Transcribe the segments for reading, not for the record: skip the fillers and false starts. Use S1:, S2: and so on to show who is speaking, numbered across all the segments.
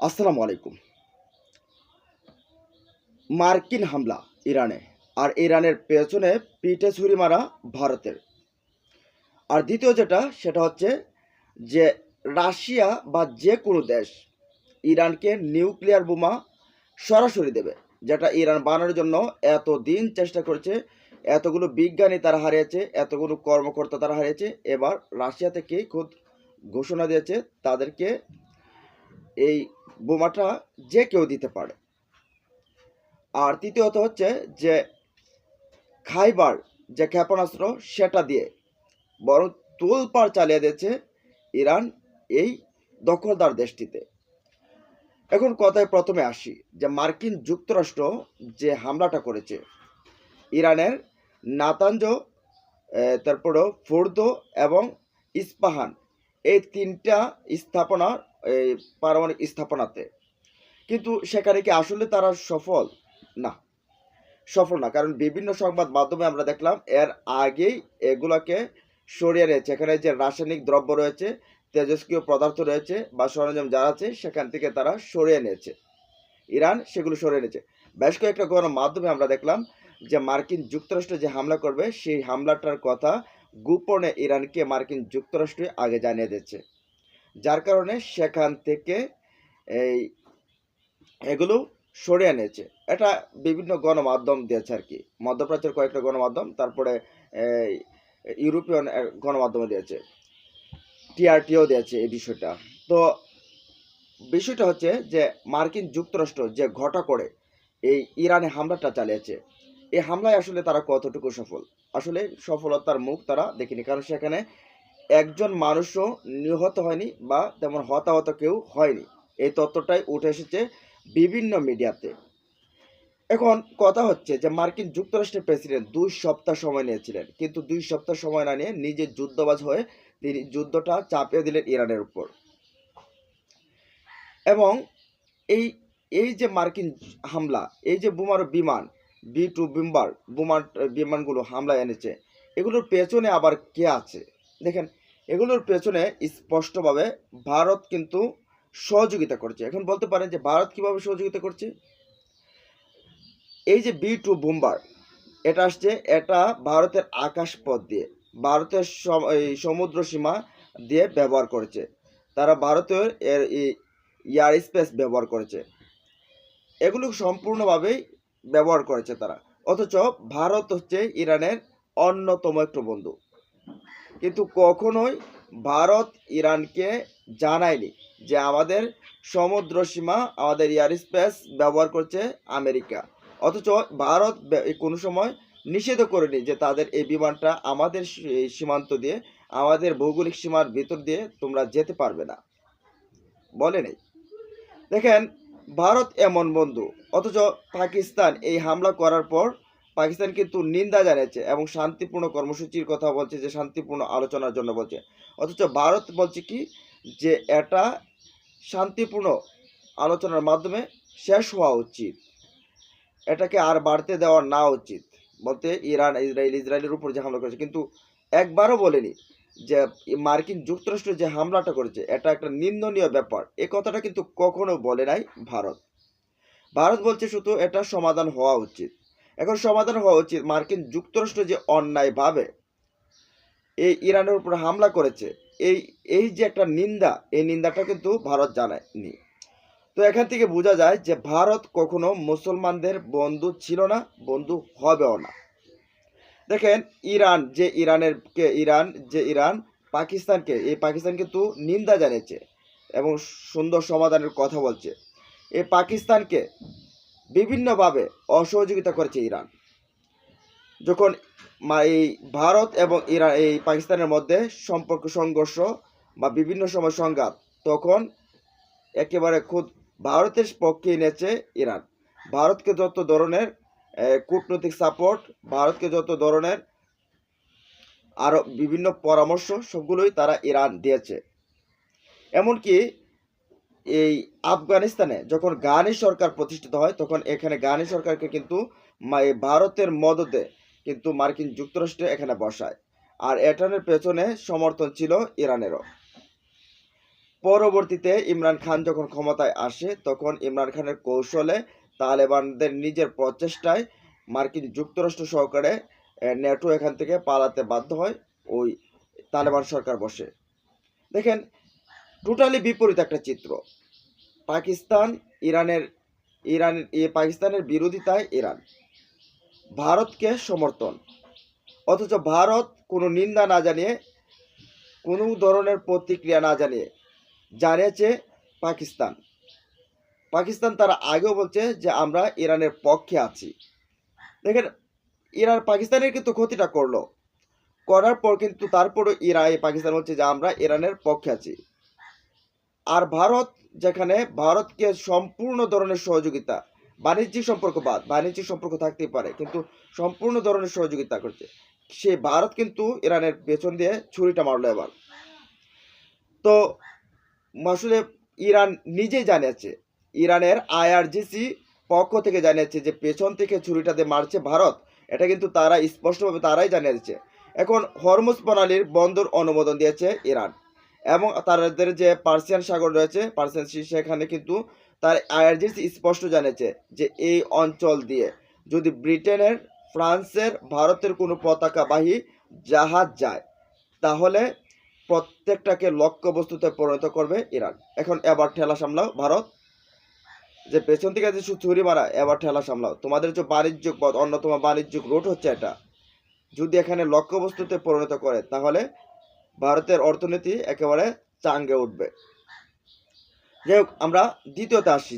S1: আসসালামু আলাইকুম। মার্কিন হামলা ইরানে, আর ইরানের পেছনে পিঠে ছুরি মারা ভারতের। আর দ্বিতীয় যেটা সেটা হচ্ছে যে রাশিয়া বা যে কোনো দেশ ইরানকে নিউক্লিয়ার বোমা সরাসরি দেবে, যেটা ইরান বানানোর জন্য এত দিন চেষ্টা করেছে, এতগুলো বিজ্ঞানী তারা হারিয়েছে, এতগুলো কর্মকর্তা তারা হারিয়েছে। এবার রাশিয়া থেকে খুদ ঘোষণা দিয়েছে তাদেরকে এই বোমাটা যে কেউ দিতে পারে। আর তৃতীয়ত হচ্ছে যে খাইবার যে ক্ষেপণাস্ত্র সেটা দিয়ে বরং তোলপাড় চালিয়ে দিয়েছে ইরান এই দখলদার দেশটিতে। এখন কথায় প্রথমে আসি যে মার্কিন যুক্তরাষ্ট্র যে হামলাটা করেছে ইরানের নাতাঞ্জ, তারপরে ফোর্দো এবং ইস্পাহান, এই তিনটা স্থাপনা, এই পারমাণবিক স্থাপনাতে, কিন্তু সেখানে কি আসলে তারা সফল? না, সফল না। কারণ বিভিন্ন সংবাদ মাধ্যমে আমরা দেখলাম এর আগেই এগুলোকে সরিয়ে নিয়েছে। এখানে যে রাসায়নিক দ্রব্য রয়েছে, তেজস্ক্রিয় পদার্থ রয়েছে বা সরঞ্জাম যারা আছে সেখান থেকে তারা সরিয়ে নিয়েছে, ইরান সেগুলো সরিয়ে নিয়েছে। বেশ কয়েকটা গণমাধ্যমে আমরা দেখলাম যে মার্কিন যুক্তরাষ্ট্র যে হামলা করবে সেই হামলাটার কথা গোপনে ইরানকে মার্কিন যুক্তরাষ্ট্র আগে জানিয়ে দিচ্ছে, যার কারণে সেখান থেকে এই এগুলো সরিয়ে এনেছে। এটা বিভিন্ন গণমাধ্যম দিয়েছে আর কি, মধ্যপ্রাচ্যের কয়েকটা গণমাধ্যম, তারপরে এই ইউরোপিয়ান গণমাধ্যমে দিয়েছে, টিআরটিও দিয়েছে এই বিষয়টা। তো বিষয়টা হচ্ছে যে মার্কিন যুক্তরাষ্ট্র যে ঘটা করে এই ইরানে হামলাটা চালিয়েছে, এই হামলায় আসলে তারা কতটুকু সফল? আসলে সফলতার মুখ তারা দেখেনি, কারণ সেখানে একজন মানুষও নিহত হয়নি বা তেমন হতাহত কেউ হয়নি। এই তথ্যটাই উঠে এসেছে বিভিন্ন মিডিয়াতে। এখন কথা হচ্ছে যে মার্কিন যুক্তরাষ্ট্রের প্রেসিডেন্ট 2 সপ্তাহ সময় নিয়েছিলেন, কিন্তু 2 সপ্তাহ সময় না নিয়ে নিজে যুদ্ধবাজ হয়ে তিনি যুদ্ধটা চাপিয়ে দিলেন ইরানের উপর। এবং এই এই যে মার্কিন হামলা, এই যে বোমার বিমান B-2 বিমানগুলো হামলায় এনেছে, এগুলোর পেছনে আবার কে আছে? দেখেন, এগুলোর পেছনে স্পষ্টভাবে ভারত কিন্তু সহযোগিতা করছে। এখন বলতে পারেন যে ভারত কিভাবে সহযোগিতা করছে? এই যে B-2 বোম্বার, এটা আসছে, এটা ভারতের আকাশপথ দিয়ে, ভারতের এই সমুদ্র সীমা দিয়ে ব্যবহার করেছে। তারা ভারতের এয়ার স্পেস ব্যবহার করেছে, এগুলো সম্পূর্ণভাবেই ব্যবহার করেছে তারা। অথচ ভারত হচ্ছে ইরানের অন্যতম একটু বন্ধু, কিন্তু কখনোই ভারত ইরানকে জানায়নি যে আমাদের সমুদ্র সীমা, আমাদের এয়ার স্পেস ব্যবহার করছে আমেরিকা। অথচ ভারত কোনো সময় নিষেধ করেনি যে তাদের এই বিমানটা আমাদের সীমান্ত দিয়ে, আমাদের ভৌগোলিক সীমার ভিতর দিয়ে তোমরা যেতে পারবে না, বলে নেই। দেখেন, ভারত এমন বন্ধু, অথচ পাকিস্তান এই হামলা করার পর পাকিস্তান কিন্তু নিন্দা জানিয়েছে এবং শান্তিপূর্ণ কর্মসূচির কথা বলছে, যে শান্তিপূর্ণ আলোচনার জন্য বলছে। অথচ ভারত বলছে কি, যে এটা শান্তিপূর্ণ আলোচনার মাধ্যমে শেষ হওয়া উচিত, এটাকে আর বাড়তে দেওয়া না উচিত। বলতে ইসরায়েলের উপর যে হামলা করেছে, কিন্তু একবারও বলেনি যে মার্কিন যুক্তরাষ্ট্র যে হামলাটা করেছে এটা একটা নিন্দনীয় ব্যাপার। এই কথাটা কিন্তু কখনো বলে নাই ভারত। ভারত বলছে শুধু এটা সমাধান হওয়া উচিত। এখন সমাধান হওয়া উচিত, মার্কিন যুক্তরাষ্ট্র যে অন্যায়ভাবে এই ইরানের উপর হামলা করেছে, এই এই যে একটা নিন্দা, এই নিন্দাটা কিন্তু ভারত জানায়নি। তো এখান থেকে বোঝা যায় যে ভারত কখনো মুসলমানদের বন্ধু ছিল না, বন্ধু হবেও না। দেখেন, ইরান পাকিস্তানকে, এই পাকিস্তান কিন্তু নিন্দা জানিয়েছে এবং সুন্দর সমাধানের কথা বলছে। এই পাকিস্তানকে বিভিন্নভাবে অসহযোগিতা করেছে ইরান। যখন এই ভারত এবং ইরান, এই পাকিস্তানের মধ্যে সম্পর্ক সংঘর্ষ বা বিভিন্ন সময় সংঘাত, তখন একেবারে খুদ ভারতের পক্ষে এনেছে ইরান। ভারতকে যত ধরনের কূটনৈতিক সাপোর্ট, ভারতকে যত ধরনের আরও বিভিন্ন পরামর্শ, সবগুলোই তারা ইরান দিয়েছে। এমনকি এই আফগানিস্তানে যখন গানি সরকার প্রতিষ্ঠিত হয়, তখন এখানে গানি সরকারকে কিন্তু ভারতের মদতে কিন্তু মার্কিন যুক্তরাষ্ট্র এখানে বসায়, আর এটার পেছনে সমর্থন ছিল ইরানেরও। পরবর্তীতে ইমরান খান যখন ক্ষমতায় আসে তখন ইমরান খানের কৌশলে তালেবানদের নিজের প্রচেষ্টায় মার্কিন যুক্তরাষ্ট্র সহকারে নেটো এখান থেকে পালাতে বাধ্য হয়, ওই তালেবান সরকার বসে। দেখেন, টোটালি বিপরীত একটা চিত্র। পাকিস্তান পাকিস্তানের বিরোধিতায় ইরান, ভারতকে সমর্থন, অথচ ভারত কোনো নিন্দা না জানিয়ে, কোনো ধরনের প্রতিক্রিয়া না জানিয়ে জানিয়েছে পাকিস্তান তারা আগেও বলছে যে আমরা ইরানের পক্ষে আছি। দেখেন, ইরান পাকিস্তানের কিন্তু ক্ষতিটা করার পর কিন্তু তারপরও পাকিস্তান বলছে যে আমরা ইরানের পক্ষে আছি। আর ভারত, যেখানে ভারতকে সম্পূর্ণ ধরনের সহযোগিতা, বাণিজ্যিক সম্পর্ক থাকতেই পারে, কিন্তু সম্পূর্ণ ধরনের সহযোগিতা করছে, সে ভারত কিন্তু ইরানের পেছন দিয়ে ছুরিটা মারলো এবার। তো আসলে ইরান নিজেই জানিয়েছে, ইরানের আইআরজিসি পক্ষ থেকে জানিয়েছে যে পেছন থেকে ছুরিটা দিয়ে মারছে ভারত, এটা কিন্তু তারা স্পষ্টভাবে তারাই জানিয়ে দিচ্ছে। এখন হরমুজ প্রণালীর বন্দর অনুমোদন দিয়েছে ইরান, এবং তাদের যে পার্সিয়ান সাগর রয়েছে, পার্সিয়ান সি, সেখানে কিন্তু তার আইআরজিসি স্পষ্ট জানিয়েছে যে এই অঞ্চল দিয়ে যদি ব্রিটেনের, ফ্রান্সের, ভারতের কোনো পতাকাবাহী জাহাজ যায় তাহলে প্রত্যেকটাকে লক্ষ্যবস্তুতে পরিণত করবে ইরান। এখন এবার ঠেলা সামলাও ভারত, যে পেছন থেকে যে ছুরি মারা, এবার ঠেলা সামলাও। তোমাদের যে বাণিজ্যিক পথ, অন্যতম বাণিজ্যিক রুট হচ্ছে এটা, যদি এখানে লক্ষ্যবস্তুতে পরিণত করে তাহলে ভারতের অর্থনীতি একেবারে চাঙ্গে উঠবে। যাই হোক, আমরা দ্বিতীয়তে আসি,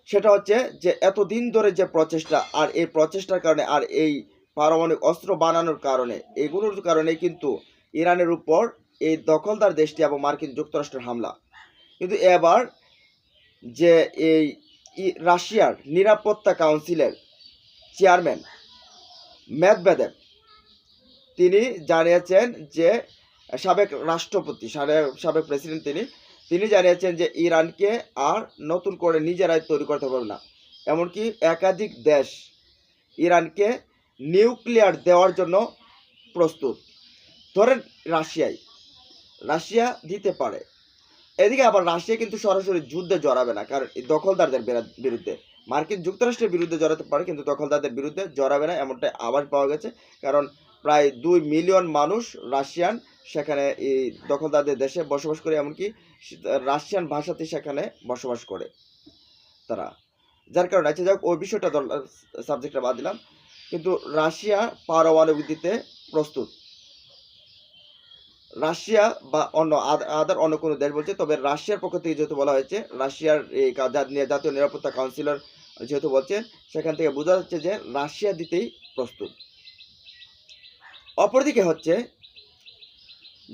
S1: সেটা হচ্ছে যে এতদিন ধরে যে প্রচেষ্টা, আর এই প্রচেষ্টার কারণে, আর এই পারমাণবিক অস্ত্র বানানোর কারণে, এগুলোর কারণে কিন্তু ইরানের উপর এই দখলদার দেশটি এবং মার্কিন যুক্তরাষ্ট্রের হামলা। কিন্তু এবার যে এই রাশিয়ার নিরাপত্তা কাউন্সিলের চেয়ারম্যান মেদভেদেভ, তিনি জানিয়েছেন যে সাবেক রাষ্ট্রপতি, সাবেক প্রেসিডেন্ট, তিনি জানিয়েছেন যে ইরানকে আর নতুন করে নিজেরাই তৈরি করতে পারবে না। এমনকি একাধিক দেশ ইরানকে নিউক্লিয়ার দেওয়ার জন্য প্রস্তুত। ধরেন রাশিয়া দিতে পারে, এদিকে আবার রাশিয়া কিন্তু সরাসরি যুদ্ধে জড়াবে না, কারণ দখলদারদের বিরুদ্ধে, মার্কিন যুক্তরাষ্ট্রের বিরুদ্ধে জড়াতে পারে কিন্তু দখলদারদের বিরুদ্ধে জড়াবে না, এমনটাই আবার পাওয়া গেছে। কারণ প্রায় 2 মিলিয়ন মানুষ রাশিয়ান সেখানে এই দখলদারদের দেশে বসবাস করে, এমনকি রাশিয়ান ভাষাতে সেখানে বসবাস করে তারা, যার কারণে আচ্ছা যাক, ওই বিষয়টা সাবজেক্টটা বাদ দিলাম। কিন্তু রাশিয়া পারমাণবিক দিতে প্রস্তুত, রাশিয়া বা অন্য কোনো দেশ বলছে, তবে রাশিয়ার পক্ষ থেকে যেহেতু বলা হয়েছে, রাশিয়ার এই জাতীয় নিরাপত্তা কাউন্সিলর যেহেতু বলছেন, সেখান থেকে বোঝা যাচ্ছে যে রাশিয়া দিতেই প্রস্তুত। অপরদিকে হচ্ছে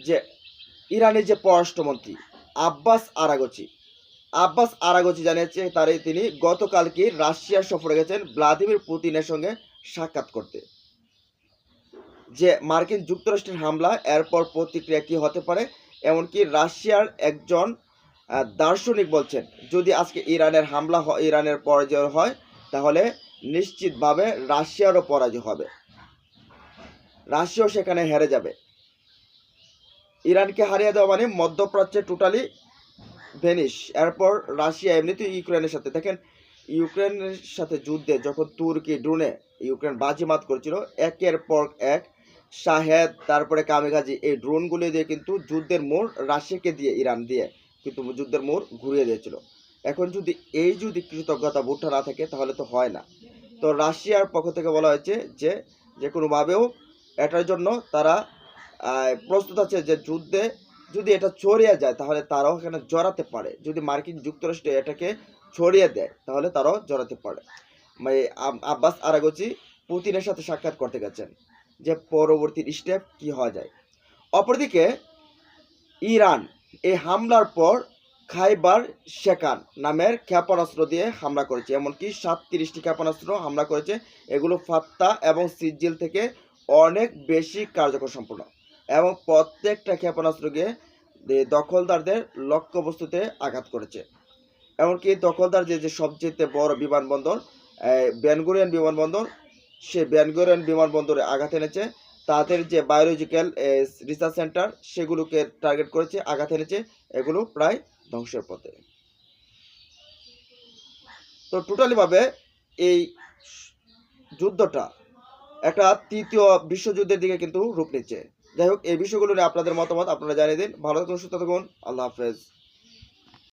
S1: যে ইরানের যে পররাষ্ট্রমন্ত্রী আব্বাস আরাগচি জানিয়েছে তিনি গতকালকে রাশিয়া সফরে গেছেন ভ্লাদিমির পুতিনের সঙ্গে সাক্ষাৎ করতে, যে মার্কিন যুক্তরাষ্ট্রের হামলা, এরপর প্রতিক্রিয়া কি হতে পারে। এমনকি রাশিয়ার একজন দার্শনিক বলছেন, যদি আজকে ইরানের পরাজয় হয় তাহলে নিশ্চিতভাবে রাশিয়ারও পরাজয় হবে, রাশিয়াও সেখানে হেরে যাবে। ইরানকে হারিয়ে দেওয়া মানে মধ্যপ্রাচ্যে টোটালি ভেনিশ। এরপর রাশিয়া এমনিতেই ইউক্রেনের সাথে, দেখেন ইউক্রেনের সাথে যুদ্ধে যখন তুর্কি ড্রোনে ইউক্রেন বাজিমাত করছিল, একের পর এক শাহেদ, তারপরে কামিকাজি, এই ড্রোনগুলি দিয়ে কিন্তু যুদ্ধের মোড় রাশিয়াকে দিয়ে, ইরান দিয়ে কিন্তু যুদ্ধের মোড় ঘুরিয়ে দিয়েছিল। এখন যদি কৃতজ্ঞতা বোধটা না থাকে তাহলে তো হয় না। তো রাশিয়ার পক্ষ থেকে বলা হয়েছে যে কোনোভাবেও এটার জন্য তারা প্রস্তুত আছে, যে যুদ্ধে যদি এটা ছড়িয়ে যায় তাহলে তারাও এখানে জড়াতে পারে, যদি মার্কিন যুক্তরাষ্ট্র এটাকে ছড়িয়ে দেয় তাহলে তারাও জড়াতে পারে। আব্বাস আরাগচি পুতিনের সাথে সাক্ষাৎ করতে গেছেন, যে পরবর্তী স্টেপ কি হওয়া যায়। অপরদিকে ইরান এই হামলার পর খাইবার শেকান নামের ক্ষেপণাস্ত্র দিয়ে হামলা করেছে, এমনকি 37টি ক্ষেপণাস্ত্র হামলা করেছে। এগুলো ফাত্তা এবং সিজিল থেকে অনেক বেশি কার্যকর সম্পূর্ণ, এবং প্রত্যেকটা ক্ষেপণাস্ত্র গিয়ে দখলদারদের লক্ষ্যবস্তুতে আঘাত করেছে। এমনকি দখলদার যে সবচেয়ে বড় বিমানবন্দর বেনগুরিয়ন বিমানবন্দর, সে বেনগুরিয়ন বিমানবন্দরে আঘাত এনেছে, তাদের যে বায়োলজিক্যাল রিসার্চ সেন্টার সেগুলোকে টার্গেট করেছে, আঘাত এনেছে, এগুলো প্রায় ধ্বংসের পথে। তো টোটালিভাবে এই যুদ্ধটা একটা তৃতীয় বিশ্বযুদ্ধের দিকে কিন্তু রূপ নিচ্ছে। যাই হোক, এই বিষয়গুলো নিয়ে আপনাদের মতামত আপনারা জানিয়ে দিন। ভালো থাকুন, সুস্থ থাকুন। আল্লাহ হাফেজ।